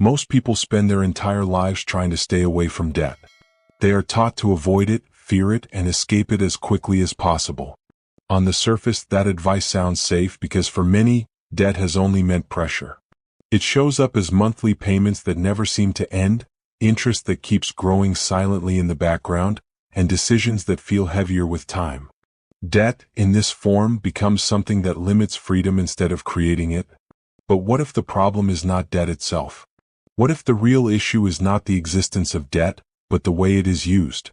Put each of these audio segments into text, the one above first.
Most people spend their entire lives trying to stay away from debt. They are taught to avoid it, fear it, and escape it as quickly as possible. On the surface, that advice sounds safe because for many, debt has only meant pressure. It shows up as monthly payments that never seem to end, interest that keeps growing silently in the background, and decisions that feel heavier with time. Debt, in this form, becomes something that limits freedom instead of creating it. But what if the problem is not debt itself? What if the real issue is not the existence of debt, but the way it is used?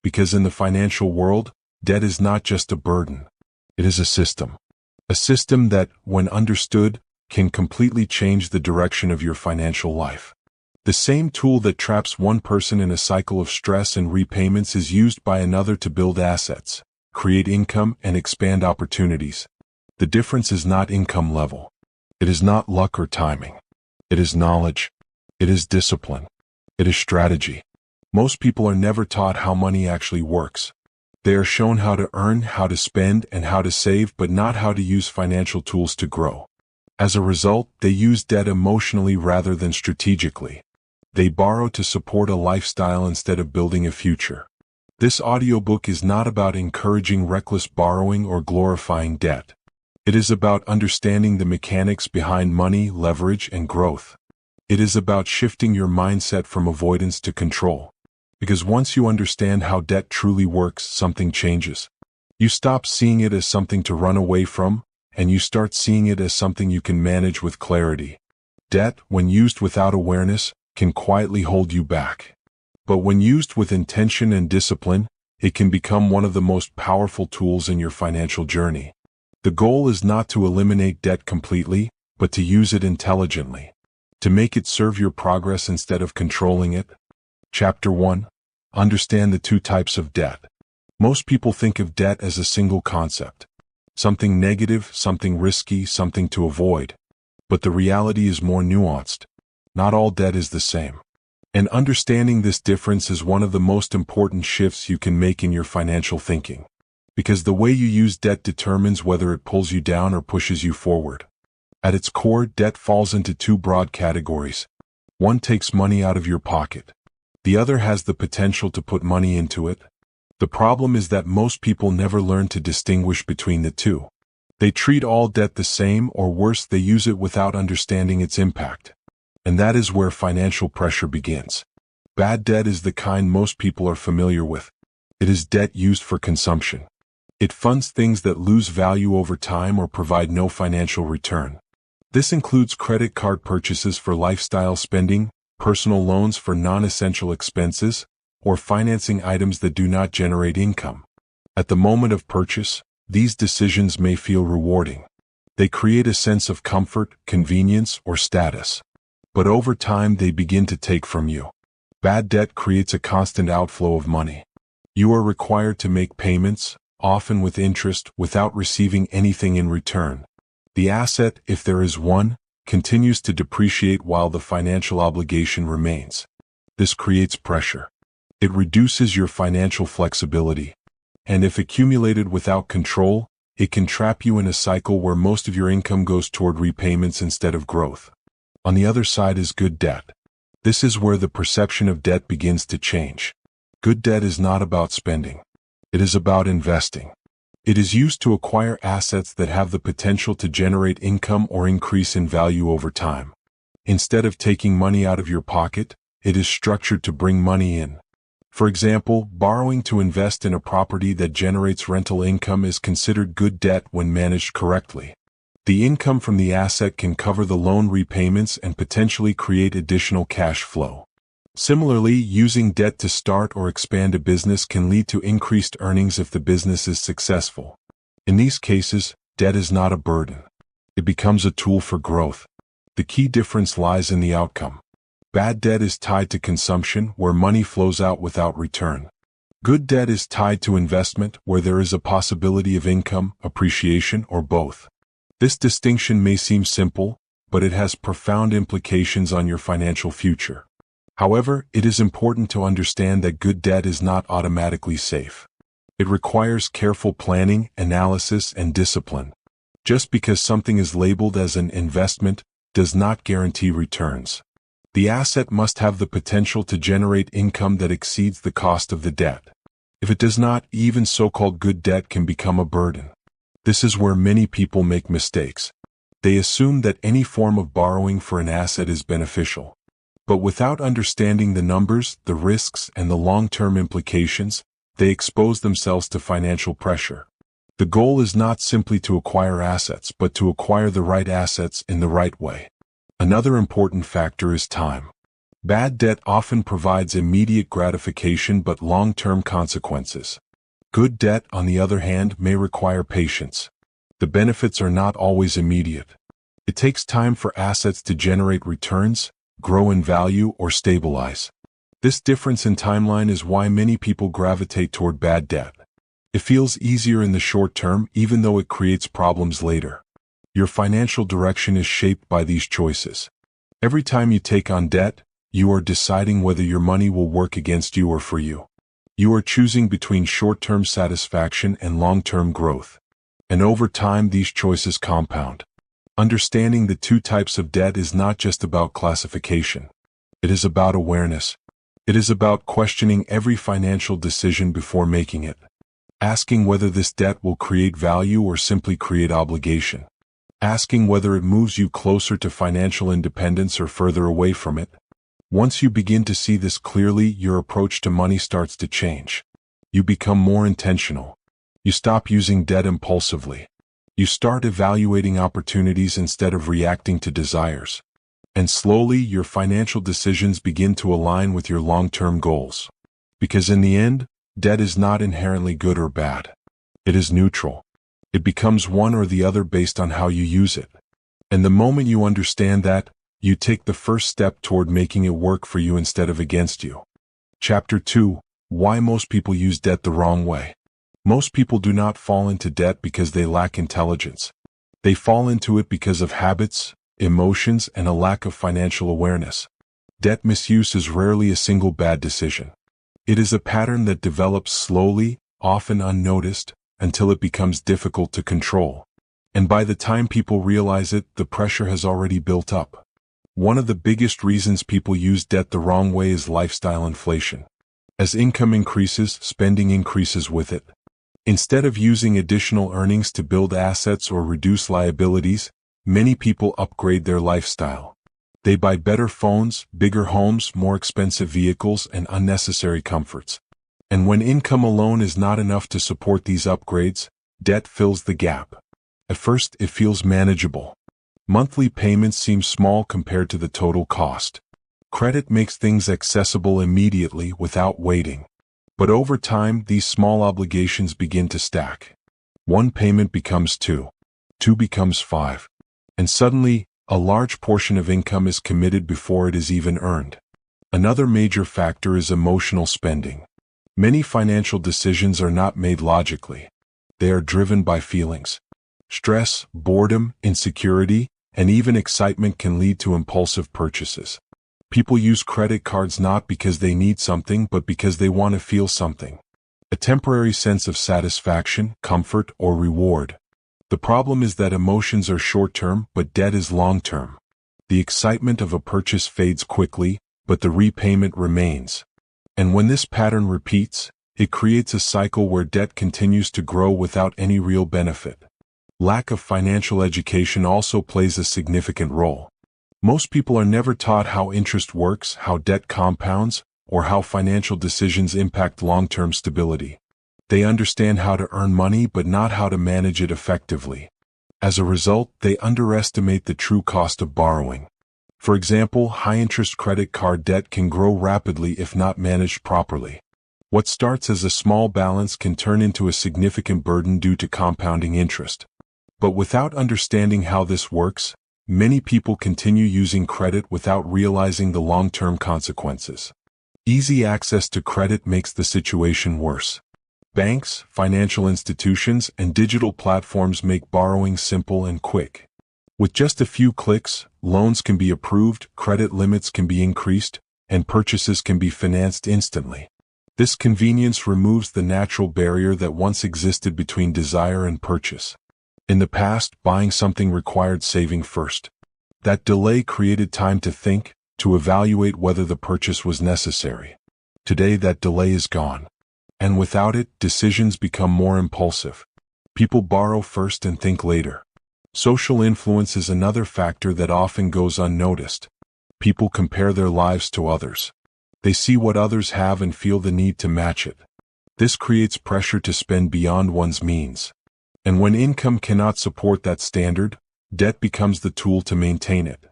Because in the financial world, debt is not just a burden. It is a system. A system that, when understood, can completely change the direction of your financial life. The same tool that traps one person in a cycle of stress and repayments is used by another to build assets, create income, and expand opportunities. The difference is not income level. It is not luck or timing. It is knowledge. It is discipline. It is strategy. Most people are never taught how money actually works. They are shown how to earn, how to spend, and how to save, but not how to use financial tools to grow. As a result, they use debt emotionally rather than strategically. They borrow to support a lifestyle instead of building a future. This audiobook is not about encouraging reckless borrowing or glorifying debt. It is about understanding the mechanics behind money, leverage, and growth. It is about shifting your mindset from avoidance to control. Because once you understand how debt truly works, something changes. You stop seeing it as something to run away from, and you start seeing it as something you can manage with clarity. Debt, when used without awareness, can quietly hold you back. But when used with intention and discipline, it can become one of the most powerful tools in your financial journey. The goal is not to eliminate debt completely, but to use it intelligently. To make it serve your progress instead of controlling it. Chapter 1. Understand the two types of debt. Most people think of debt as a single concept. Something negative, something risky, something to avoid. But the reality is more nuanced. Not all debt is the same. And understanding this difference is one of the most important shifts you can make in your financial thinking. Because the way you use debt determines whether it pulls you down or pushes you forward. At its core, debt falls into two broad categories. One takes money out of your pocket. The other has the potential to put money into it. The problem is that most people never learn to distinguish between the two. They treat all debt the same, or worse, they use it without understanding its impact. And that is where financial pressure begins. Bad debt is the kind most people are familiar with. It is debt used for consumption. It funds things that lose value over time or provide no financial return. This includes credit card purchases for lifestyle spending, personal loans for non-essential expenses, or financing items that do not generate income. At the moment of purchase, these decisions may feel rewarding. They create a sense of comfort, convenience, or status. But over time they begin to take from you. Bad debt creates a constant outflow of money. You are required to make payments, often with interest, without receiving anything in return. The asset, if there is one, continues to depreciate while the financial obligation remains. This creates pressure. It reduces your financial flexibility. And if accumulated without control, it can trap you in a cycle where most of your income goes toward repayments instead of growth. On the other side is good debt. This is where the perception of debt begins to change. Good debt is not about spending. It is about investing. It is used to acquire assets that have the potential to generate income or increase in value over time. Instead of taking money out of your pocket, it is structured to bring money in. For example, borrowing to invest in a property that generates rental income is considered good debt when managed correctly. The income from the asset can cover the loan repayments and potentially create additional cash flow. Similarly, using debt to start or expand a business can lead to increased earnings if the business is successful. In these cases, debt is not a burden. It becomes a tool for growth. The key difference lies in the outcome. Bad debt is tied to consumption, where money flows out without return. Good debt is tied to investment, where there is a possibility of income, appreciation, or both. This distinction may seem simple, but it has profound implications on your financial future. However, it is important to understand that good debt is not automatically safe. It requires careful planning, analysis, and discipline. Just because something is labeled as an investment does not guarantee returns. The asset must have the potential to generate income that exceeds the cost of the debt. If it does not, even so-called good debt can become a burden. This is where many people make mistakes. They assume that any form of borrowing for an asset is beneficial. But without understanding the numbers, the risks, and the long-term implications, they expose themselves to financial pressure. The goal is not simply to acquire assets, but to acquire the right assets in the right way. Another important factor is time. Bad debt often provides immediate gratification but long-term consequences. Good debt, on the other hand, may require patience. The benefits are not always immediate. It takes time for assets to generate returns, grow in value, or stabilize. This difference in timeline is why many people gravitate toward bad debt. It feels easier in the short term, even though it creates problems later. Your financial direction is shaped by these choices. Every time you take on debt, you are deciding whether your money will work against you or for you. You are choosing between short-term satisfaction and long-term growth. And over time, these choices compound. Understanding the two types of debt is not just about classification. It is about awareness. It is about questioning every financial decision before making it. Asking whether this debt will create value or simply create obligation. Asking whether it moves you closer to financial independence or further away from it. Once you begin to see this clearly, your approach to money starts to change. You become more intentional. You stop using debt impulsively. You start evaluating opportunities instead of reacting to desires. And slowly, your financial decisions begin to align with your long-term goals. Because in the end, debt is not inherently good or bad. It is neutral. It becomes one or the other based on how you use it. And the moment you understand that, you take the first step toward making it work for you instead of against you. Chapter 2: Why most people use debt the wrong way. Most people do not fall into debt because they lack intelligence. They fall into it because of habits, emotions, and a lack of financial awareness. Debt misuse is rarely a single bad decision. It is a pattern that develops slowly, often unnoticed, until it becomes difficult to control. And by the time people realize it, the pressure has already built up. One of the biggest reasons people use debt the wrong way is lifestyle inflation. As income increases, spending increases with it. Instead of using additional earnings to build assets or reduce liabilities, many people upgrade their lifestyle. They buy better phones, bigger homes, more expensive vehicles, and unnecessary comforts. And when income alone is not enough to support these upgrades, debt fills the gap. At first, it feels manageable. Monthly payments seem small compared to the total cost. Credit makes things accessible immediately without waiting. But over time, these small obligations begin to stack. One payment becomes two. Two becomes five. And suddenly, a large portion of income is committed before it is even earned. Another major factor is emotional spending. Many financial decisions are not made logically. They are driven by feelings. Stress, boredom, insecurity, and even excitement can lead to impulsive purchases. People use credit cards not because they need something but because they want to feel something. A temporary sense of satisfaction, comfort, or reward. The problem is that emotions are short-term but debt is long-term. The excitement of a purchase fades quickly, but the repayment remains. And when this pattern repeats, it creates a cycle where debt continues to grow without any real benefit. Lack of financial education also plays a significant role. Most people are never taught how interest works, how debt compounds, or how financial decisions impact long-term stability. They understand how to earn money but not how to manage it effectively. As a result, they underestimate the true cost of borrowing. For example, high-interest credit card debt can grow rapidly if not managed properly. What starts as a small balance can turn into a significant burden due to compounding interest. But without understanding how this works, many people continue using credit without realizing the long-term consequences. Easy access to credit makes the situation worse. Banks, financial institutions, and digital platforms make borrowing simple and quick. With just a few clicks, loans can be approved, credit limits can be increased, and purchases can be financed instantly. This convenience removes the natural barrier that once existed between desire and purchase. In the past, buying something required saving first. That delay created time to think, to evaluate whether the purchase was necessary. Today that delay is gone. And without it, decisions become more impulsive. People borrow first and think later. Social influence is another factor that often goes unnoticed. People compare their lives to others. They see what others have and feel the need to match it. This creates pressure to spend beyond one's means. And when income cannot support that standard, debt becomes the tool to maintain it.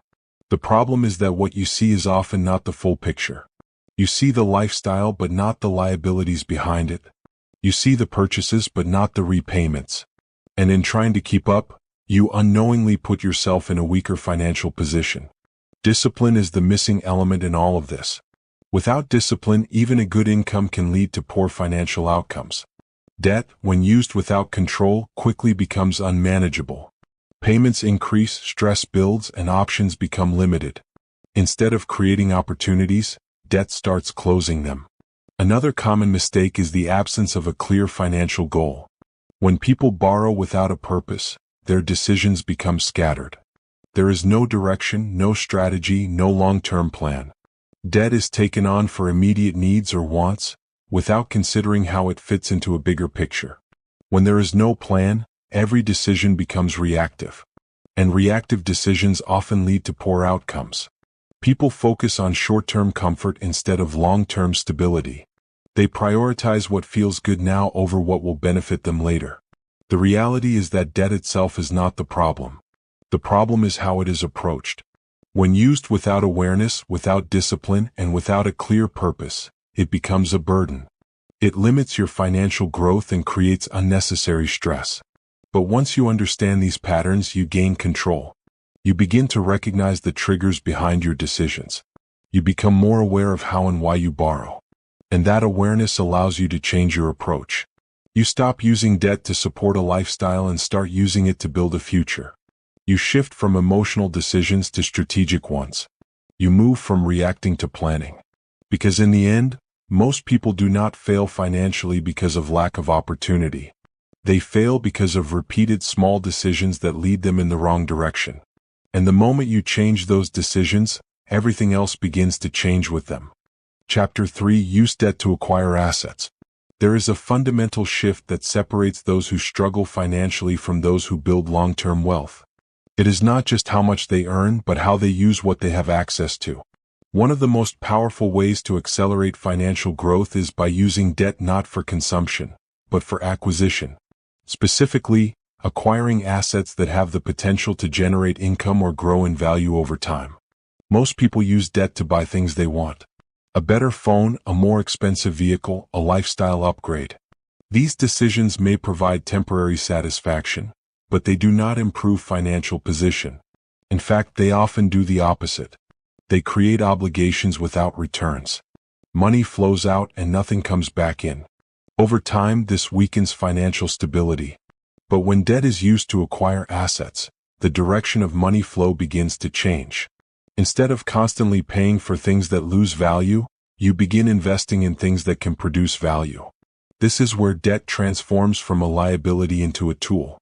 The problem is that what you see is often not the full picture. You see the lifestyle but not the liabilities behind it. You see the purchases but not the repayments. And in trying to keep up, you unknowingly put yourself in a weaker financial position. Discipline is the missing element in all of this. Without discipline, even a good income can lead to poor financial outcomes. Debt, when used without control, quickly becomes unmanageable. Payments increase, stress builds, and options become limited. Instead of creating opportunities, debt starts closing them. Another common mistake is the absence of a clear financial goal. When people borrow without a purpose, their decisions become scattered. There is no direction, no strategy, no long-term plan. Debt is taken on for immediate needs or wants, without considering how it fits into a bigger picture. When there is no plan, every decision becomes reactive. And reactive decisions often lead to poor outcomes. People focus on short-term comfort instead of long-term stability. They prioritize what feels good now over what will benefit them later. The reality is that debt itself is not the problem. The problem is how it is approached. When used without awareness, without discipline, and without a clear purpose, it becomes a burden. It limits your financial growth and creates unnecessary stress. But once you understand these patterns, you gain control. You begin to recognize the triggers behind your decisions. You become more aware of how and why you borrow. And that awareness allows you to change your approach. You stop using debt to support a lifestyle and start using it to build a future. You shift from emotional decisions to strategic ones. You move from reacting to planning. Because in the end, most people do not fail financially because of lack of opportunity. They fail because of repeated small decisions that lead them in the wrong direction. And the moment you change those decisions, everything else begins to change with them. Chapter 3: Use debt to acquire assets. There is a fundamental shift that separates those who struggle financially from those who build long-term wealth. It is not just how much they earn, but how they use what they have access to. One of the most powerful ways to accelerate financial growth is by using debt not for consumption, but for acquisition. Specifically, acquiring assets that have the potential to generate income or grow in value over time. Most people use debt to buy things they want. A better phone, a more expensive vehicle, a lifestyle upgrade. These decisions may provide temporary satisfaction, but they do not improve financial position. In fact, they often do the opposite. They create obligations without returns. Money flows out and nothing comes back in. Over time, this weakens financial stability. But when debt is used to acquire assets, the direction of money flow begins to change. Instead of constantly paying for things that lose value, you begin investing in things that can produce value. This is where debt transforms from a liability into a tool.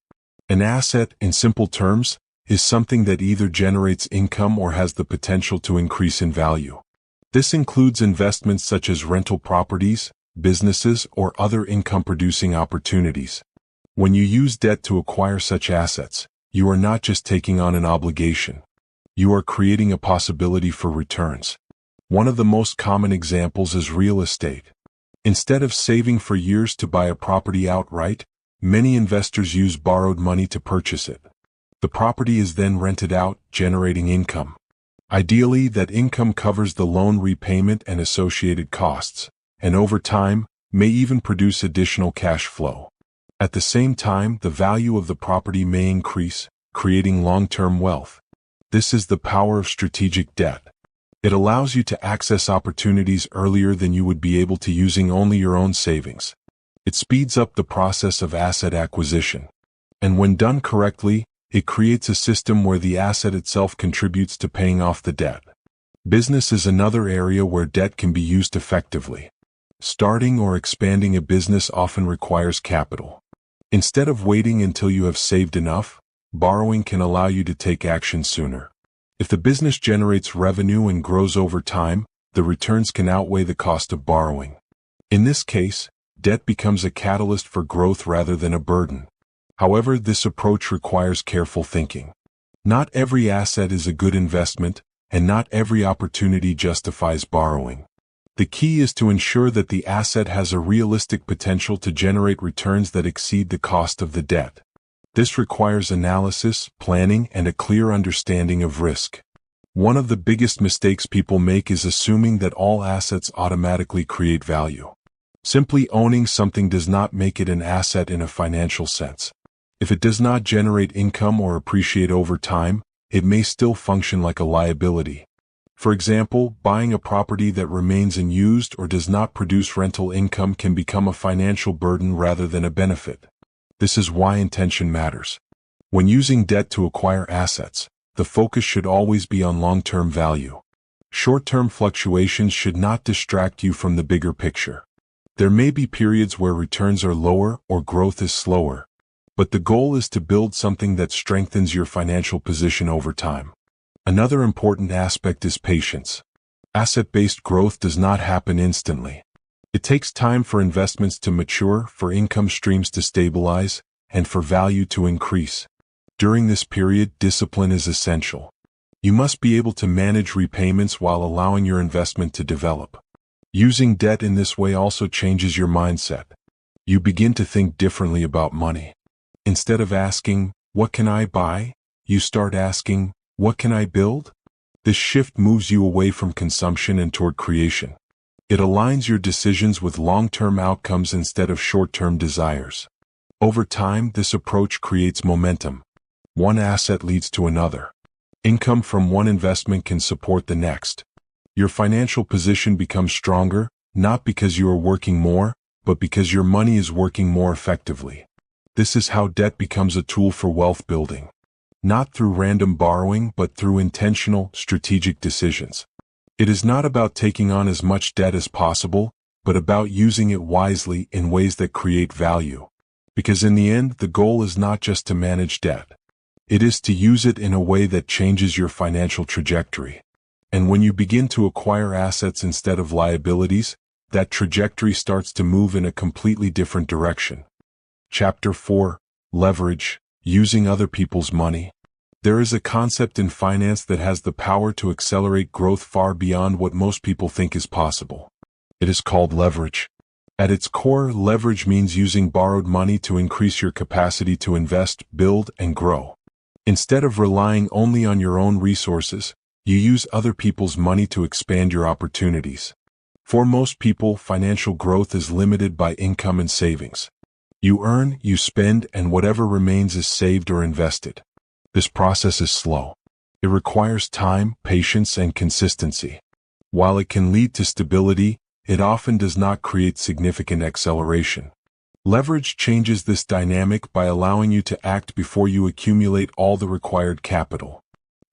An asset, in simple terms, is something that either generates income or has the potential to increase in value. This includes investments such as rental properties, businesses, or other income-producing opportunities. When you use debt to acquire such assets, you are not just taking on an obligation. You are creating a possibility for returns. One of the most common examples is real estate. Instead of saving for years to buy a property outright, many investors use borrowed money to purchase it. The property is then rented out, generating income. Ideally, that income covers the loan repayment and associated costs, and over time, may even produce additional cash flow. At the same time, the value of the property may increase, creating long-term wealth. This is the power of strategic debt. It allows you to access opportunities earlier than you would be able to using only your own savings. It speeds up the process of asset acquisition. And when done correctly, it creates a system where the asset itself contributes to paying off the debt. Business is another area where debt can be used effectively. Starting or expanding a business often requires capital. Instead of waiting until you have saved enough, borrowing can allow you to take action sooner. If the business generates revenue and grows over time, the returns can outweigh the cost of borrowing. In this case, debt becomes a catalyst for growth rather than a burden. However, this approach requires careful thinking. Not every asset is a good investment, and not every opportunity justifies borrowing. The key is to ensure that the asset has a realistic potential to generate returns that exceed the cost of the debt. This requires analysis, planning, and a clear understanding of risk. One of the biggest mistakes people make is assuming that all assets automatically create value. Simply owning something does not make it an asset in a financial sense. If it does not generate income or appreciate over time, it may still function like a liability. For example, buying a property that remains unused or does not produce rental income can become a financial burden rather than a benefit. This is why intention matters. When using debt to acquire assets, the focus should always be on long-term value. Short-term fluctuations should not distract you from the bigger picture. There may be periods where returns are lower or growth is slower, but the goal is to build something that strengthens your financial position over time. Another important aspect is patience. Asset-based growth does not happen instantly. It takes time for investments to mature, for income streams to stabilize, and for value to increase. During this period, discipline is essential. You must be able to manage repayments while allowing your investment to develop. Using debt in this way also changes your mindset. You begin to think differently about money. Instead of asking, "What can I buy?" you start asking, "What can I build?" This shift moves you away from consumption and toward creation. It aligns your decisions with long-term outcomes instead of short-term desires. Over time, this approach creates momentum. One asset leads to another. Income from one investment can support the next. Your financial position becomes stronger, not because you are working more, but because your money is working more effectively. This is how debt becomes a tool for wealth building. Not through random borrowing, but through intentional, strategic decisions. It is not about taking on as much debt as possible, but about using it wisely in ways that create value. Because in the end, the goal is not just to manage debt. It is to use it in a way that changes your financial trajectory. And when you begin to acquire assets instead of liabilities, that trajectory starts to move in a completely different direction. Chapter 4: Leverage, Using Other People's Money. There is a concept in finance that has the power to accelerate growth far beyond what most people think is possible. It is called leverage. At its core, leverage means using borrowed money to increase your capacity to invest, build, and grow. Instead of relying only on your own resources, you use other people's money to expand your opportunities. For most people, financial growth is limited by income and savings. You earn, you spend, and whatever remains is saved or invested. This process is slow. It requires time, patience, and consistency. While it can lead to stability, it often does not create significant acceleration. Leverage changes this dynamic by allowing you to act before you accumulate all the required capital.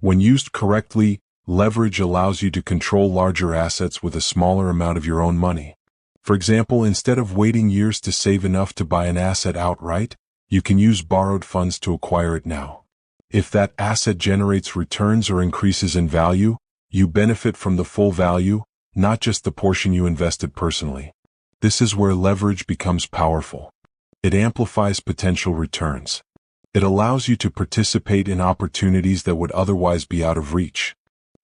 When used correctly, leverage allows you to control larger assets with a smaller amount of your own money. For example, instead of waiting years to save enough to buy an asset outright, you can use borrowed funds to acquire it now. If that asset generates returns or increases in value, you benefit from the full value, not just the portion you invested personally. This is where leverage becomes powerful. It amplifies potential returns. It allows you to participate in opportunities that would otherwise be out of reach.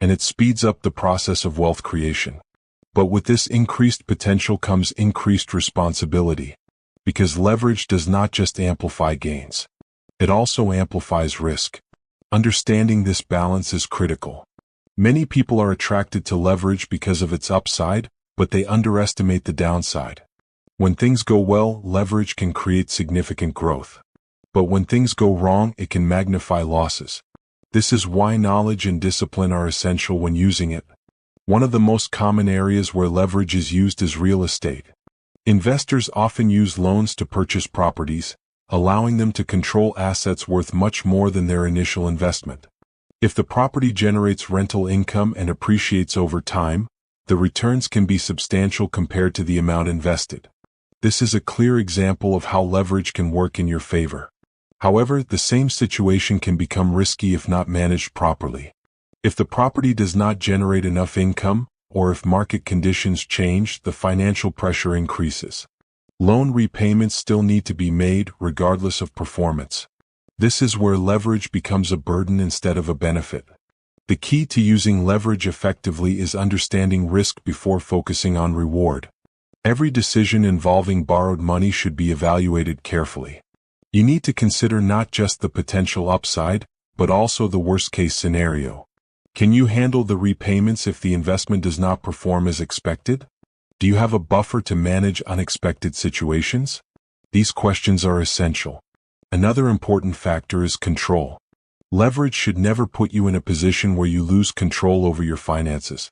And it speeds up the process of wealth creation. But with this increased potential comes increased responsibility. Because leverage does not just amplify gains. It also amplifies risk. Understanding this balance is critical. Many people are attracted to leverage because of its upside, but they underestimate the downside. When things go well, leverage can create significant growth. But when things go wrong, it can magnify losses. This is why knowledge and discipline are essential when using it. One of the most common areas where leverage is used is real estate. Investors often use loans to purchase properties, allowing them to control assets worth much more than their initial investment. If the property generates rental income and appreciates over time, the returns can be substantial compared to the amount invested. This is a clear example of how leverage can work in your favor. However, the same situation can become risky if not managed properly. If the property does not generate enough income, or if market conditions change, the financial pressure increases. Loan repayments still need to be made regardless of performance. This is where leverage becomes a burden instead of a benefit. The key to using leverage effectively is understanding risk before focusing on reward. Every decision involving borrowed money should be evaluated carefully. You need to consider not just the potential upside, but also the worst-case scenario. Can you handle the repayments if the investment does not perform as expected? Do you have a buffer to manage unexpected situations? These questions are essential. Another important factor is control. Leverage should never put you in a position where you lose control over your finances.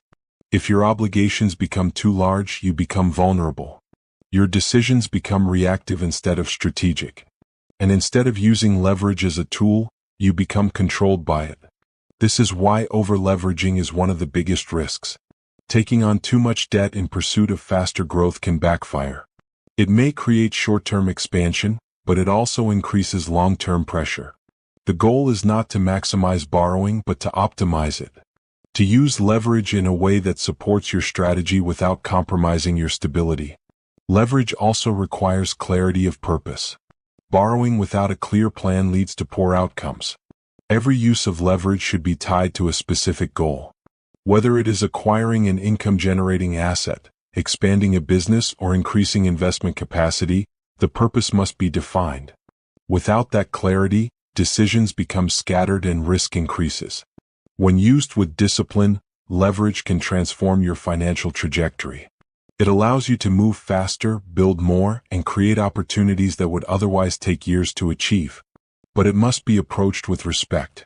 If your obligations become too large, you become vulnerable. Your decisions become reactive instead of strategic. And instead of using leverage as a tool, you become controlled by it. This is why over-leveraging is one of the biggest risks. Taking on too much debt in pursuit of faster growth can backfire. It may create short-term expansion, but it also increases long-term pressure. The goal is not to maximize borrowing but to optimize it. To use leverage in a way that supports your strategy without compromising your stability. Leverage also requires clarity of purpose. Borrowing without a clear plan leads to poor outcomes. Every use of leverage should be tied to a specific goal. Whether it is acquiring an income-generating asset, expanding a business, or increasing investment capacity, the purpose must be defined. Without that clarity, decisions become scattered and risk increases. When used with discipline, leverage can transform your financial trajectory. It allows you to move faster, build more, and create opportunities that would otherwise take years to achieve. But it must be approached with respect.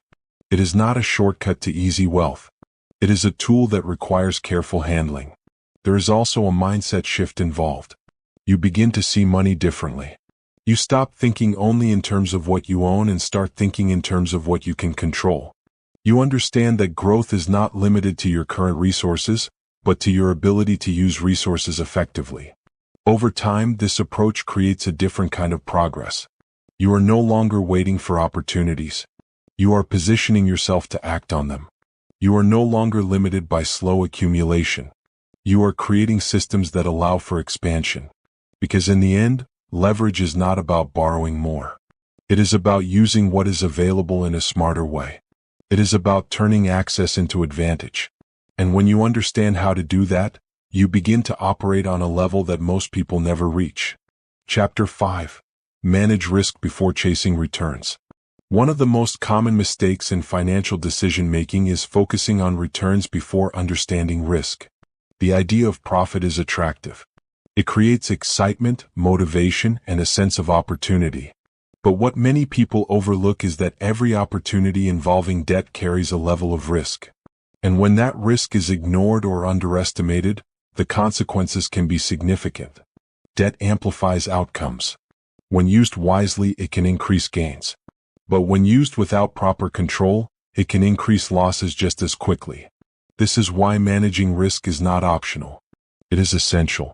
It is not a shortcut to easy wealth. It is a tool that requires careful handling. There is also a mindset shift involved. You begin to see money differently. You stop thinking only in terms of what you own and start thinking in terms of what you can control. You understand that growth is not limited to your current resources, but to your ability to use resources effectively. Over time, this approach creates a different kind of progress. You are no longer waiting for opportunities. You are positioning yourself to act on them. You are no longer limited by slow accumulation. You are creating systems that allow for expansion. Because in the end, leverage is not about borrowing more. It is about using what is available in a smarter way. It is about turning access into advantage. And when you understand how to do that, you begin to operate on a level that most people never reach. Chapter 5. Manage risk before chasing returns. One of the most common mistakes in financial decision-making is focusing on returns before understanding risk. The idea of profit is attractive. It creates excitement, motivation, and a sense of opportunity. But what many people overlook is that every opportunity involving debt carries a level of risk. And when that risk is ignored or underestimated, the consequences can be significant. Debt amplifies outcomes. When used wisely, it can increase gains. But when used without proper control, it can increase losses just as quickly. This is why managing risk is not optional. It is essential.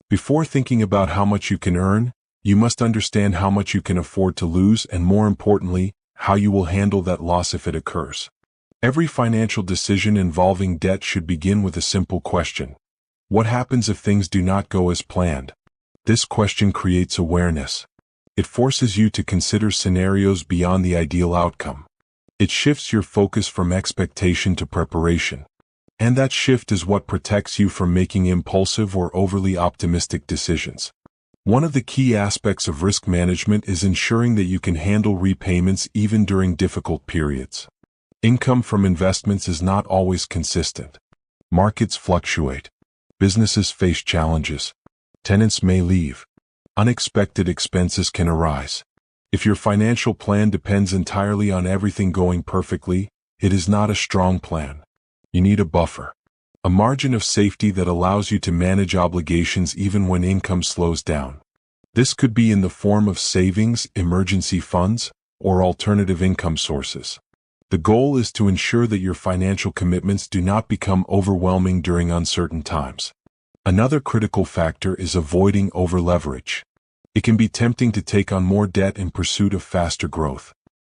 Before thinking about how much you can earn, you must understand how much you can afford to lose and, more importantly, how you will handle that loss if it occurs. Every financial decision involving debt should begin with a simple question. What happens if things do not go as planned? This question creates awareness. It forces you to consider scenarios beyond the ideal outcome. It shifts your focus from expectation to preparation. And that shift is what protects you from making impulsive or overly optimistic decisions. One of the key aspects of risk management is ensuring that you can handle repayments even during difficult periods. Income from investments is not always consistent. Markets fluctuate. Businesses face challenges. Tenants may leave. Unexpected expenses can arise. If your financial plan depends entirely on everything going perfectly, it is not a strong plan. You need a buffer. A margin of safety that allows you to manage obligations even when income slows down. This could be in the form of savings, emergency funds, or alternative income sources. The goal is to ensure that your financial commitments do not become overwhelming during uncertain times. Another critical factor is avoiding over-leverage. It can be tempting to take on more debt in pursuit of faster growth.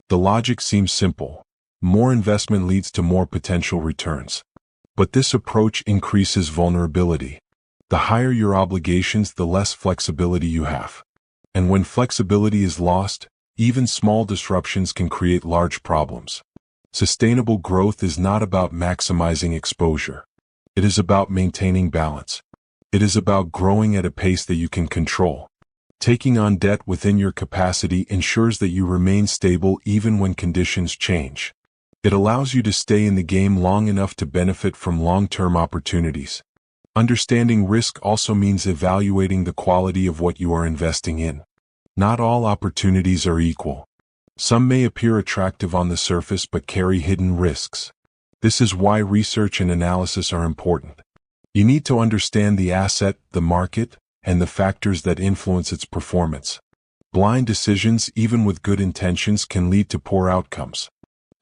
The logic seems simple. more investment leads to more potential returns. But this approach increases vulnerability. The higher your obligations, the less flexibility you have. And when flexibility is lost, even small disruptions can create large problems. Sustainable growth is not about maximizing exposure. It is about maintaining balance. It is about growing at a pace that you can control. Taking on debt within your capacity ensures that you remain stable even when conditions change. It allows you to stay in the game long enough to benefit from long-term opportunities. Understanding risk also means evaluating the quality of what you are investing in. Not all opportunities are equal. Some may appear attractive on the surface but carry hidden risks. This is why research and analysis are important. You need to understand the asset, the market, and the factors that influence its performance. Blind decisions, even with good intentions, can lead to poor outcomes.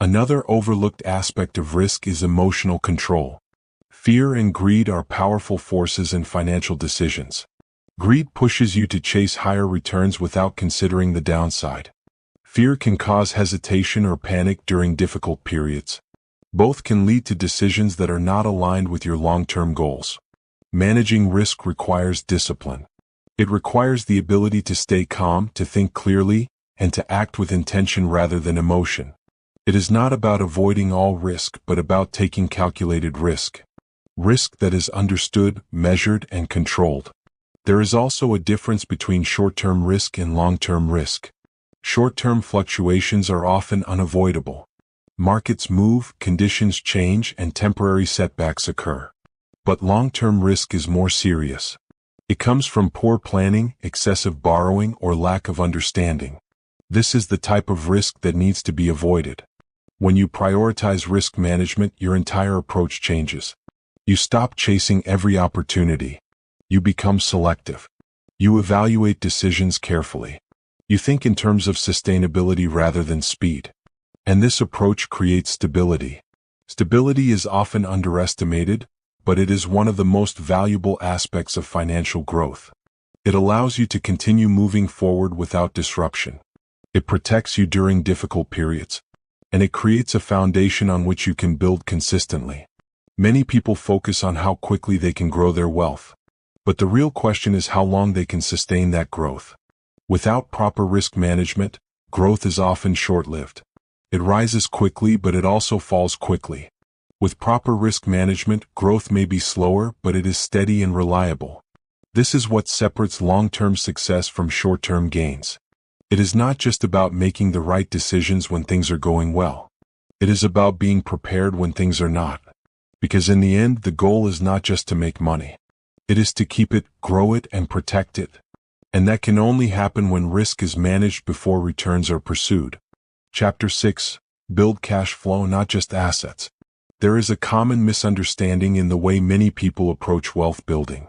Another overlooked aspect of risk is emotional control. Fear and greed are powerful forces in financial decisions. Greed pushes you to chase higher returns without considering the downside. Fear can cause hesitation or panic during difficult periods. Both can lead to decisions that are not aligned with your long-term goals. Managing risk requires discipline. It requires the ability to stay calm, to think clearly, and to act with intention rather than emotion. It is not about avoiding all risk, but about taking calculated risk. Risk that is understood, measured, and controlled. There is also a difference between short-term risk and long-term risk. Short-term fluctuations are often unavoidable. Markets move, conditions change, and temporary setbacks occur. But long-term risk is more serious. It comes from poor planning, excessive borrowing, or lack of understanding. This is the type of risk that needs to be avoided. When you prioritize risk management, your entire approach changes. You stop chasing every opportunity. You become selective. You evaluate decisions carefully. You think in terms of sustainability rather than speed. And this approach creates stability. Stability is often underestimated, but it is one of the most valuable aspects of financial growth. It allows you to continue moving forward without disruption. It protects you during difficult periods. And it creates a foundation on which you can build consistently. Many people focus on how quickly they can grow their wealth. But the real question is how long they can sustain that growth. Without proper risk management, growth is often short-lived. It rises quickly, but it also falls quickly. With proper risk management, growth may be slower, but it is steady and reliable. This is what separates long-term success from short-term gains. It is not just about making the right decisions when things are going well. It is about being prepared when things are not. Because in the end, the goal is not just to make money. It is to keep it, grow it, and protect it. And that can only happen when risk is managed before returns are pursued. Chapter 6. Build cash flow, not just assets. There is a common misunderstanding in the way many people approach wealth building.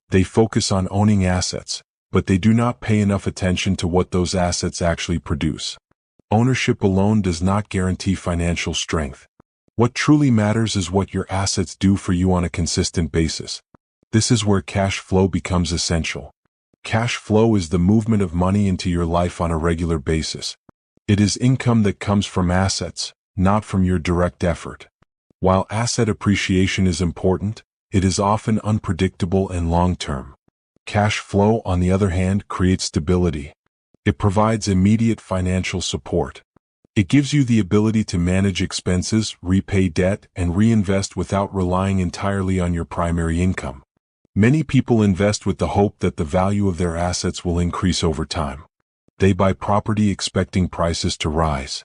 They focus on owning assets, but they do not pay enough attention to what those assets actually produce. Ownership alone does not guarantee financial strength. What truly matters is what your assets do for you on a consistent basis. This is where cash flow becomes essential. Cash flow is the movement of money into your life on a regular basis. It is income that comes from assets, not from your direct effort. While asset appreciation is important, it is often unpredictable and long-term. Cash flow, on the other hand, creates stability. It provides immediate financial support. It gives you the ability to manage expenses, repay debt, and reinvest without relying entirely on your primary income. Many people invest with the hope that the value of their assets will increase over time. They buy property expecting prices to rise.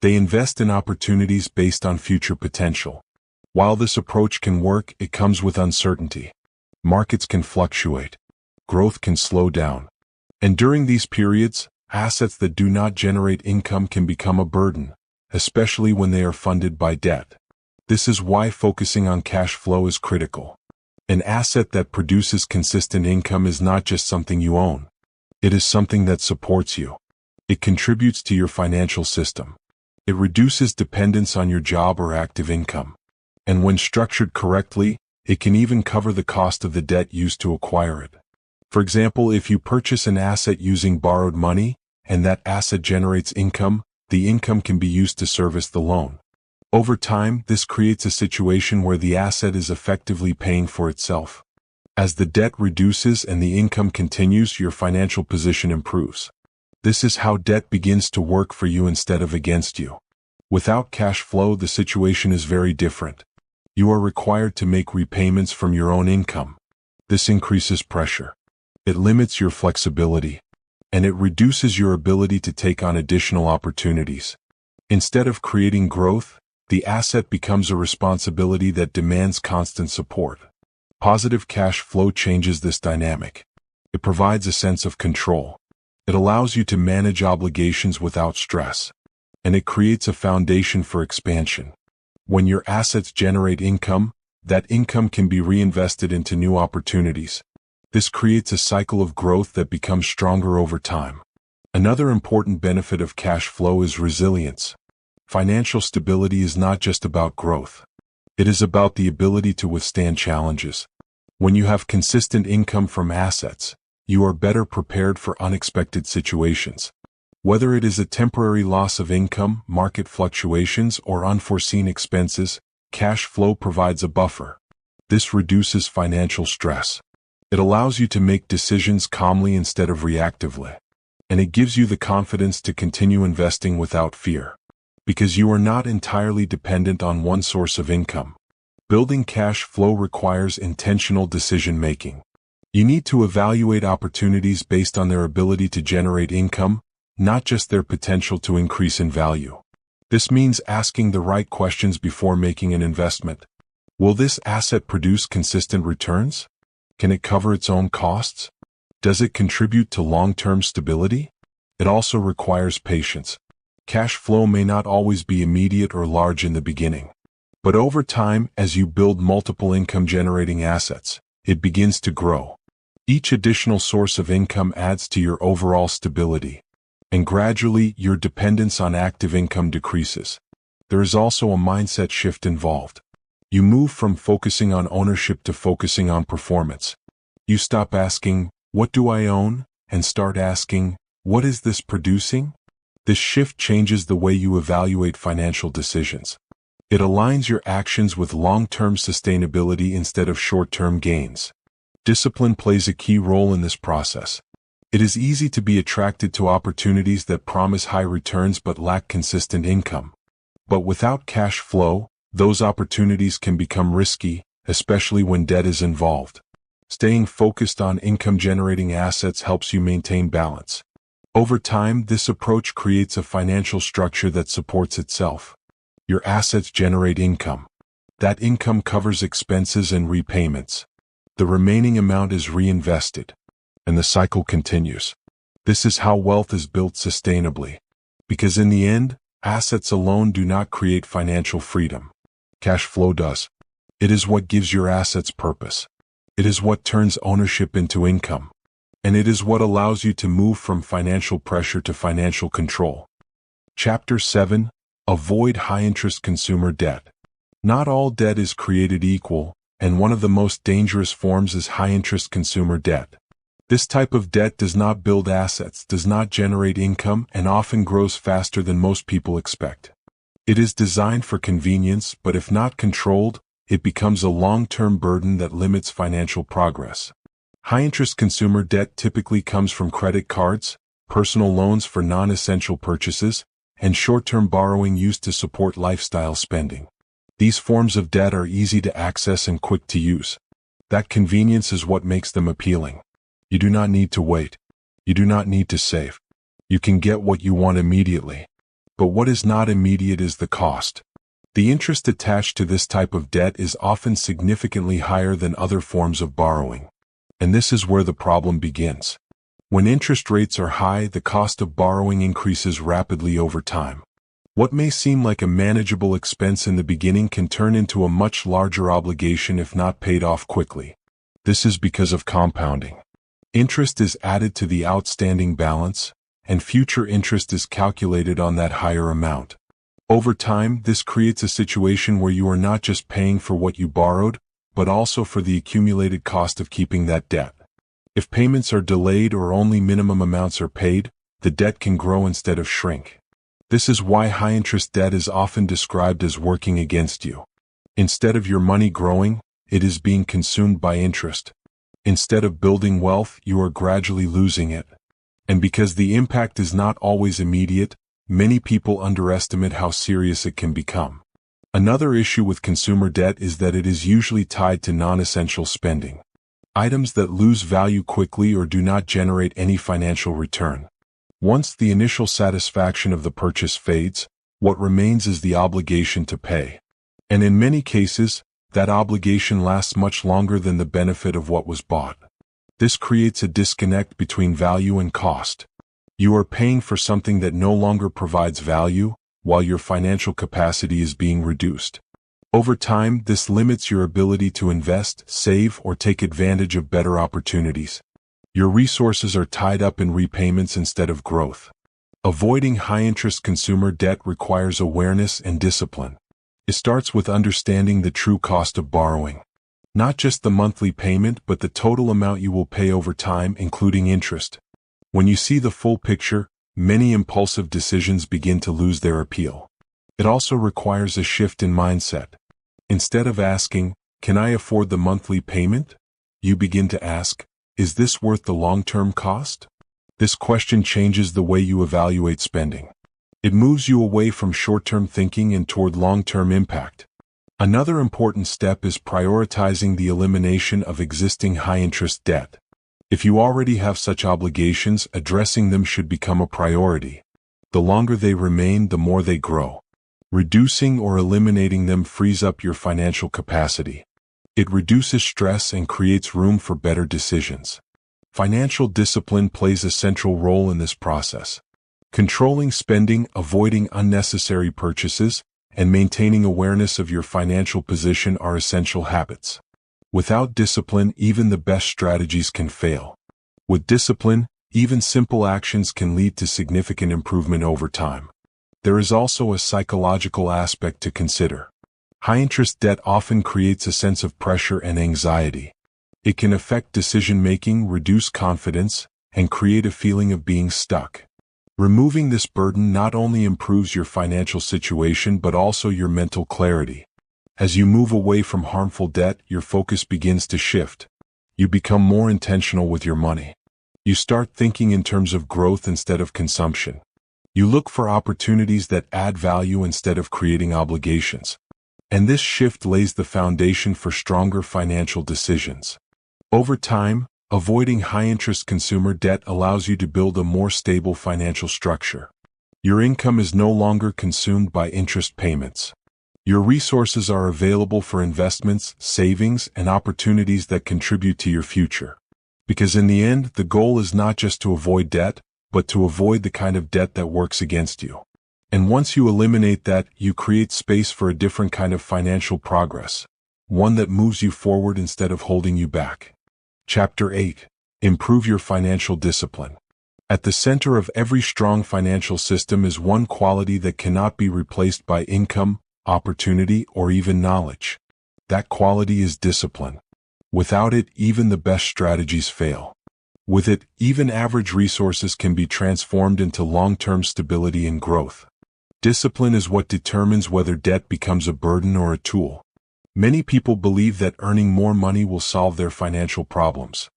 They invest in opportunities based on future potential. While this approach can work, it comes with uncertainty. Markets can fluctuate. Growth can slow down. And during these periods, assets that do not generate income can become a burden, especially when they are funded by debt. This is why focusing on cash flow is critical. An asset that produces consistent income is not just something you own. It is something that supports you. It contributes to your financial system. It reduces dependence on your job or active income. And when structured correctly, it can even cover the cost of the debt used to acquire it. For example, if you purchase an asset using borrowed money, and that asset generates income, the income can be used to service the loan. Over time, this creates a situation where the asset is effectively paying for itself. As the debt reduces and the income continues, your financial position improves. This is how debt begins to work for you instead of against you. Without cash flow, the situation is very different. You are required to make repayments from your own income. This increases pressure. It limits your flexibility, and it reduces your ability to take on additional opportunities. Instead of creating growth, the asset becomes a responsibility that demands constant support. Positive cash flow changes this dynamic. It provides a sense of control. It allows you to manage obligations without stress, and it creates a foundation for expansion. When your assets generate income, that income can be reinvested into new opportunities. This creates a cycle of growth that becomes stronger over time. Another important benefit of cash flow is resilience. Financial stability is not just about growth. It is about the ability to withstand challenges. When you have consistent income from assets, you are better prepared for unexpected situations. Whether it is a temporary loss of income, market fluctuations, or unforeseen expenses, cash flow provides a buffer. This reduces financial stress. It allows you to make decisions calmly instead of reactively. And it gives you the confidence to continue investing without fear. Because you are not entirely dependent on one source of income. Building cash flow requires intentional decision-making. You need to evaluate opportunities based on their ability to generate income, not just their potential to increase in value. This means asking the right questions before making an investment. Will this asset produce consistent returns? Can it cover its own costs? Does it contribute to long-term stability? It also requires patience. Cash flow may not always be immediate or large in the beginning. But over time, as you build multiple income-generating assets, it begins to grow. Each additional source of income adds to your overall stability. And gradually, your dependence on active income decreases. There is also a mindset shift involved. You move from focusing on ownership to focusing on performance. You stop asking, "What do I own?" and start asking, "What is this producing?" This shift changes the way you evaluate financial decisions. It aligns your actions with long-term sustainability instead of short-term gains. Discipline plays a key role in this process. It is easy to be attracted to opportunities that promise high returns but lack consistent income. But without cash flow, those opportunities can become risky, especially when debt is involved. Staying focused on income-generating assets helps you maintain balance. Over time, this approach creates a financial structure that supports itself. Your assets generate income. That income covers expenses and repayments. The remaining amount is reinvested, and the cycle continues. This is how wealth is built sustainably. Because in the end, assets alone do not create financial freedom. Cash flow does. It is what gives your assets purpose. It is what turns ownership into income. And it is what allows you to move from financial pressure to financial control. Chapter 7. Avoid high-interest consumer debt. Not all debt is created equal, and one of the most dangerous forms is high-interest consumer debt. This type of debt does not build assets, does not generate income, and often grows faster than most people expect. It is designed for convenience, but if not controlled, it becomes a long-term burden that limits financial progress. High-interest consumer debt typically comes from credit cards, personal loans for non-essential purchases, and short-term borrowing used to support lifestyle spending. These forms of debt are easy to access and quick to use. That convenience is what makes them appealing. You do not need to wait. You do not need to save. You can get what you want immediately. But what is not immediate is the cost. The interest attached to this type of debt is often significantly higher than other forms of borrowing. And this is where the problem begins. When interest rates are high, the cost of borrowing increases rapidly over time. What may seem like a manageable expense in the beginning can turn into a much larger obligation if not paid off quickly. This is because of compounding. Interest is added to the outstanding balance, and future interest is calculated on that higher amount. Over time, this creates a situation where you are not just paying for what you borrowed, but also for the accumulated cost of keeping that debt. If payments are delayed or only minimum amounts are paid, the debt can grow instead of shrink. This is why high-interest debt is often described as working against you. Instead of your money growing, it is being consumed by interest. Instead of building wealth, you are gradually losing it. And because the impact is not always immediate, many people underestimate how serious it can become. Another issue with consumer debt is that it is usually tied to non-essential spending. Items that lose value quickly or do not generate any financial return. Once the initial satisfaction of the purchase fades, what remains is the obligation to pay. And in many cases, that obligation lasts much longer than the benefit of what was bought. This creates a disconnect between value and cost. You are paying for something that no longer provides value, while your financial capacity is being reduced. Over time, this limits your ability to invest, save, or take advantage of better opportunities. Your resources are tied up in repayments instead of growth. Avoiding high-interest consumer debt requires awareness and discipline. It starts with understanding the true cost of borrowing. Not just the monthly payment, but the total amount you will pay over time, including interest. When you see the full picture, many impulsive decisions begin to lose their appeal. It also requires a shift in mindset. Instead of asking, "Can I afford the monthly payment?" you begin to ask, "Is this worth the long-term cost?" This question changes the way you evaluate spending. It moves you away from short-term thinking and toward long-term impact. Another important step is prioritizing the elimination of existing high-interest debt. If you already have such obligations, addressing them should become a priority. The longer they remain, the more they grow. Reducing or eliminating them frees up your financial capacity. It reduces stress and creates room for better decisions. Financial discipline plays a central role in this process. Controlling spending, avoiding unnecessary purchases, and maintaining awareness of your financial position are essential habits. Without discipline, even the best strategies can fail. With discipline, even simple actions can lead to significant improvement over time. There is also a psychological aspect to consider. High-interest debt often creates a sense of pressure and anxiety. It can affect decision-making, reduce confidence, and create a feeling of being stuck. Removing this burden not only improves your financial situation but also your mental clarity. As you move away from harmful debt, your focus begins to shift. You become more intentional with your money. You start thinking in terms of growth instead of consumption. You look for opportunities that add value instead of creating obligations. And this shift lays the foundation for stronger financial decisions. Over time, avoiding high-interest consumer debt allows you to build a more stable financial structure. Your income is no longer consumed by interest payments. Your resources are available for investments, savings, and opportunities that contribute to your future. Because in the end, the goal is not just to avoid debt, but to avoid the kind of debt that works against you. And once you eliminate that, you create space for a different kind of financial progress, one that moves you forward instead of holding you back. Chapter 8. Improve your financial discipline. At the center of every strong financial system is one quality that cannot be replaced by income, opportunity, or even knowledge. That quality is discipline. Without it, even the best strategies fail. With it, even average resources can be transformed into long-term stability and growth. Discipline is what determines whether debt becomes a burden or a tool. Many people believe that earning more money will solve their financial problems.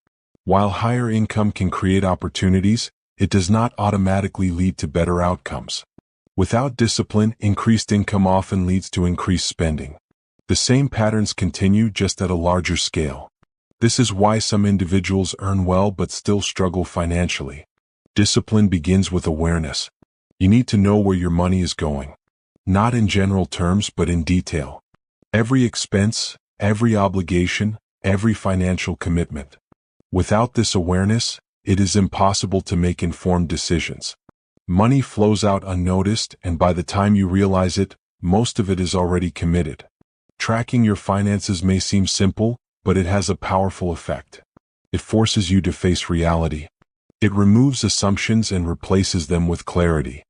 While higher income can create opportunities, it does not automatically lead to better outcomes. Without discipline, increased income often leads to increased spending. The same patterns continue, just at a larger scale. This is why some individuals earn well but still struggle financially. Discipline begins with awareness. You need to know where your money is going. Not in general terms, but in detail. Every expense, every obligation, every financial commitment. Without this awareness, it is impossible to make informed decisions. Money flows out unnoticed, and by the time you realize it, most of it is already committed. Tracking your finances may seem simple, but it has a powerful effect. It forces you to face reality. It removes assumptions and replaces them with clarity.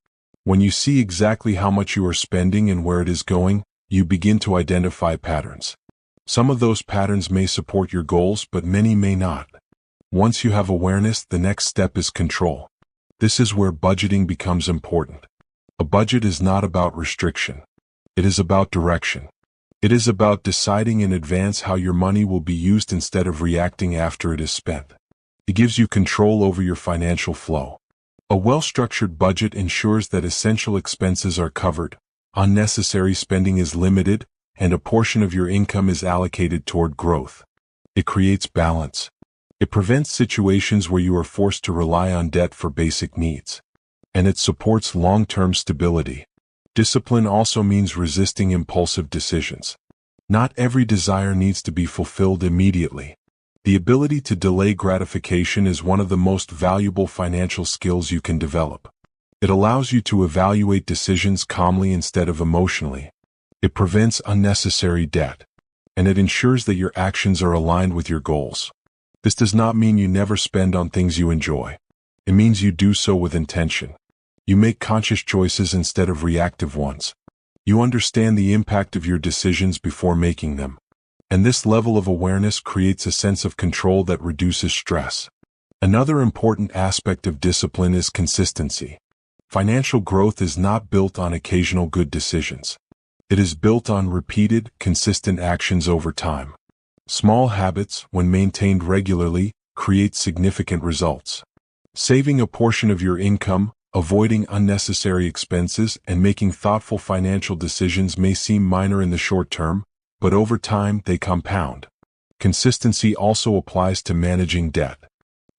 When you see exactly how much you are spending and where it is going, you begin to identify patterns. Some of those patterns may support your goals, but many may not. Once you have awareness, the next step is control. This is where budgeting becomes important. A budget is not about restriction. It is about direction. It is about deciding in advance how your money will be used instead of reacting after it is spent. It gives you control over your financial flow. A well-structured budget ensures that essential expenses are covered, unnecessary spending is limited, and a portion of your income is allocated toward growth. It creates balance. It prevents situations where you are forced to rely on debt for basic needs. And it supports long-term stability. Discipline also means resisting impulsive decisions. Not every desire needs to be fulfilled immediately. The ability to delay gratification is one of the most valuable financial skills you can develop. It allows you to evaluate decisions calmly instead of emotionally. It prevents unnecessary debt. And it ensures that your actions are aligned with your goals. This does not mean you never spend on things you enjoy. It means you do so with intention. You make conscious choices instead of reactive ones. You understand the impact of your decisions before making them. And this level of awareness creates a sense of control that reduces stress. Another important aspect of discipline is consistency. Financial growth is not built on occasional good decisions. It is built on repeated, consistent actions over time. Small habits, when maintained regularly, create significant results. Saving a portion of your income, avoiding unnecessary expenses, and making thoughtful financial decisions may seem minor in the short term, but over time they compound. Consistency also applies to managing debt.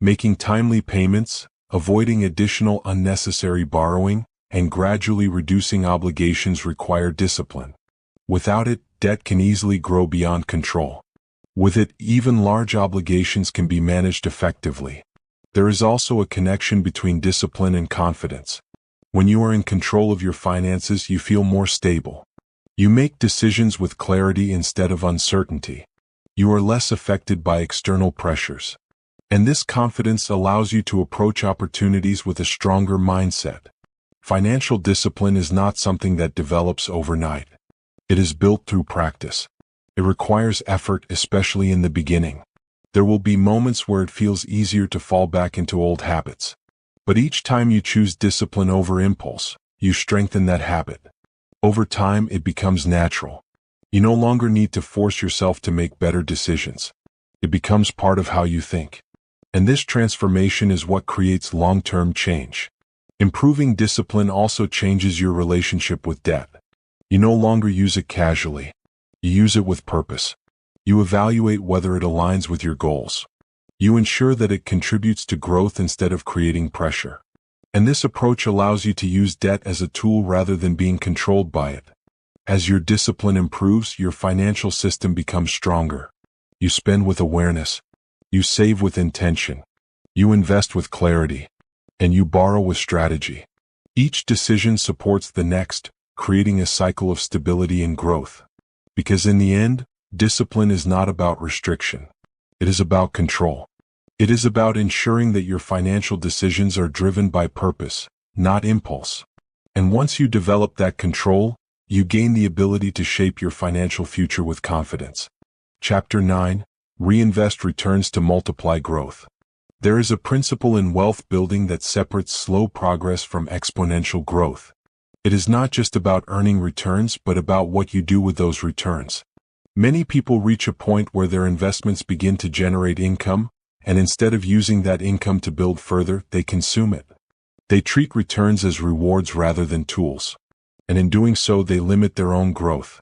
Making timely payments, avoiding additional unnecessary borrowing, and gradually reducing obligations require discipline. Without it, debt can easily grow beyond control. With it, even large obligations can be managed effectively. There is also a connection between discipline and confidence. When you are in control of your finances, you feel more stable. You make decisions with clarity instead of uncertainty. You are less affected by external pressures. And this confidence allows you to approach opportunities with a stronger mindset. Financial discipline is not something that develops overnight. It is built through practice. It requires effort, especially in the beginning. There will be moments where it feels easier to fall back into old habits. But each time you choose discipline over impulse, you strengthen that habit. Over time, it becomes natural. You no longer need to force yourself to make better decisions. It becomes part of how you think. And this transformation is what creates long-term change. Improving discipline also changes your relationship with debt. You no longer use it casually. You use it with purpose. You evaluate whether it aligns with your goals. You ensure that it contributes to growth instead of creating pressure. And this approach allows you to use debt as a tool rather than being controlled by it. As your discipline improves, your financial system becomes stronger. You spend with awareness. You save with intention. You invest with clarity. And you borrow with strategy. Each decision supports the next, creating a cycle of stability and growth. Because in the end, discipline is not about restriction. It is about control. It is about ensuring that your financial decisions are driven by purpose, not impulse. And once you develop that control, you gain the ability to shape your financial future with confidence. Chapter 9. Reinvest returns to multiply growth. There is a principle in wealth building that separates slow progress from exponential growth. It is not just about earning returns, but about what you do with those returns. Many people reach a point where their investments begin to generate income, and instead of using that income to build further, they consume it. They treat returns as rewards rather than tools. And in doing so, they limit their own growth.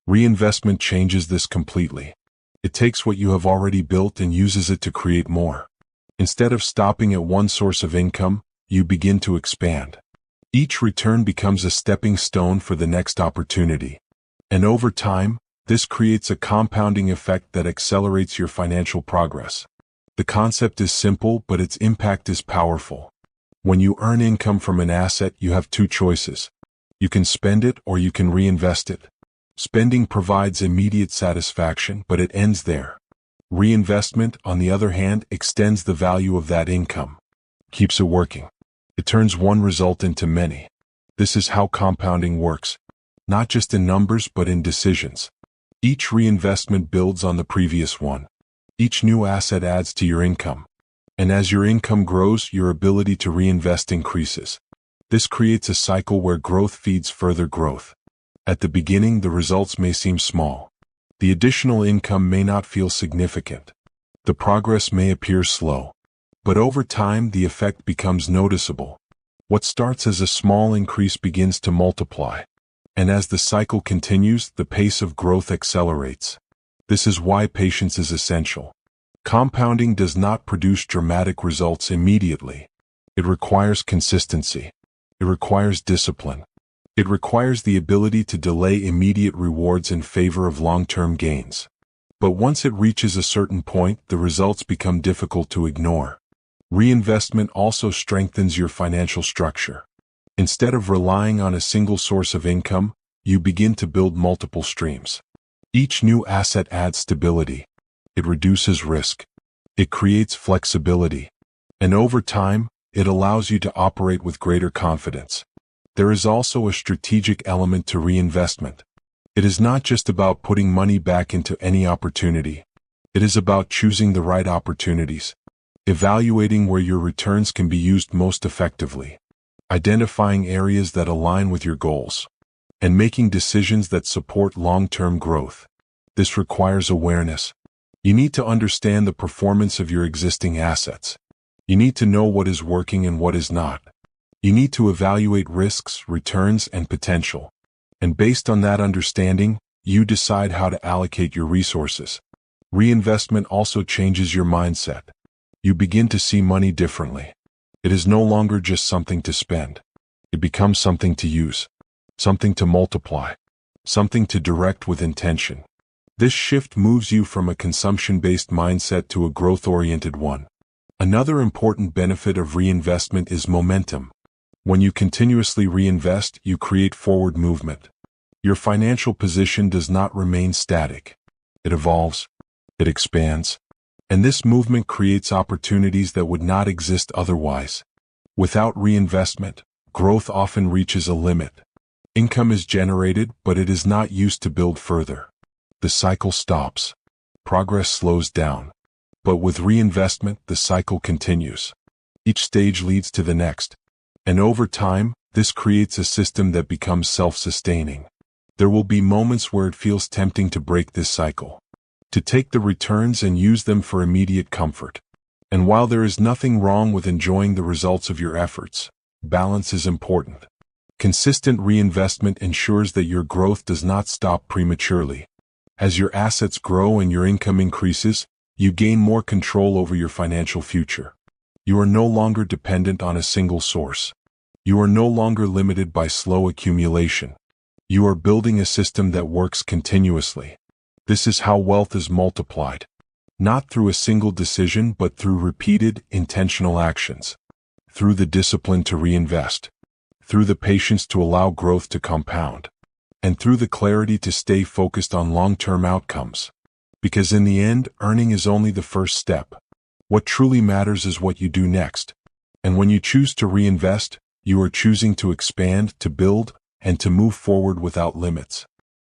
Reinvestment changes this completely. It takes what you have already built and uses it to create more. Instead of stopping at one source of income, you begin to expand. Each return becomes a stepping stone for the next opportunity. And over time, this creates a compounding effect that accelerates your financial progress. The concept is simple, but its impact is powerful. When you earn income from an asset, you have two choices. You can spend it or you can reinvest it. Spending provides immediate satisfaction, but it ends there. Reinvestment, on the other hand, extends the value of that income. Keeps it working. It turns one result into many. This is how compounding works. Not just in numbers, but in decisions. Each reinvestment builds on the previous one. Each new asset adds to your income. And as your income grows, your ability to reinvest increases. This creates a cycle where growth feeds further growth. At the beginning, the results may seem small. The additional income may not feel significant. The progress may appear slow. But over time, the effect becomes noticeable. What starts as a small increase begins to multiply. And as the cycle continues, the pace of growth accelerates. This is why patience is essential. Compounding does not produce dramatic results immediately. It requires consistency. It requires discipline. It requires the ability to delay immediate rewards in favor of long-term gains. But once it reaches a certain point, the results become difficult to ignore. Reinvestment also strengthens your financial structure. Instead of relying on a single source of income, you begin to build multiple streams. Each new asset adds stability. It reduces risk. It creates flexibility. And over time, it allows you to operate with greater confidence. There is also a strategic element to reinvestment. It is not just about putting money back into any opportunity. It is about choosing the right opportunities, evaluating where your returns can be used most effectively, identifying areas that align with your goals, and making decisions that support long-term growth. This requires awareness. You need to understand the performance of your existing assets. You need to know what is working and what is not. You need to evaluate risks, returns, and potential. And based on that understanding, you decide how to allocate your resources. Reinvestment also changes your mindset. You begin to see money differently. It is no longer just something to spend. It becomes something to use, something to multiply, something to direct with intention. This shift moves you from a consumption-based mindset to a growth-oriented one. Another important benefit of reinvestment is momentum. When you continuously reinvest, you create forward movement. Your financial position does not remain static. It evolves. It expands. And this movement creates opportunities that would not exist otherwise. Without reinvestment, growth often reaches a limit. Income is generated, but it is not used to build further. The cycle stops. Progress slows down. But with reinvestment, the cycle continues. Each stage leads to the next. And over time, this creates a system that becomes self-sustaining. There will be moments where it feels tempting to break this cycle, to take the returns and use them for immediate comfort. And while there is nothing wrong with enjoying the results of your efforts, balance is important. Consistent reinvestment ensures that your growth does not stop prematurely. As your assets grow and your income increases, you gain more control over your financial future. You are no longer dependent on a single source. You are no longer limited by slow accumulation. You are building a system that works continuously. This is how wealth is multiplied, not through a single decision but through repeated, intentional actions, through the discipline to reinvest, through the patience to allow growth to compound, and through the clarity to stay focused on long-term outcomes. Because in the end, earning is only the first step. What truly matters is what you do next. And when you choose to reinvest, you are choosing to expand, to build, and to move forward without limits.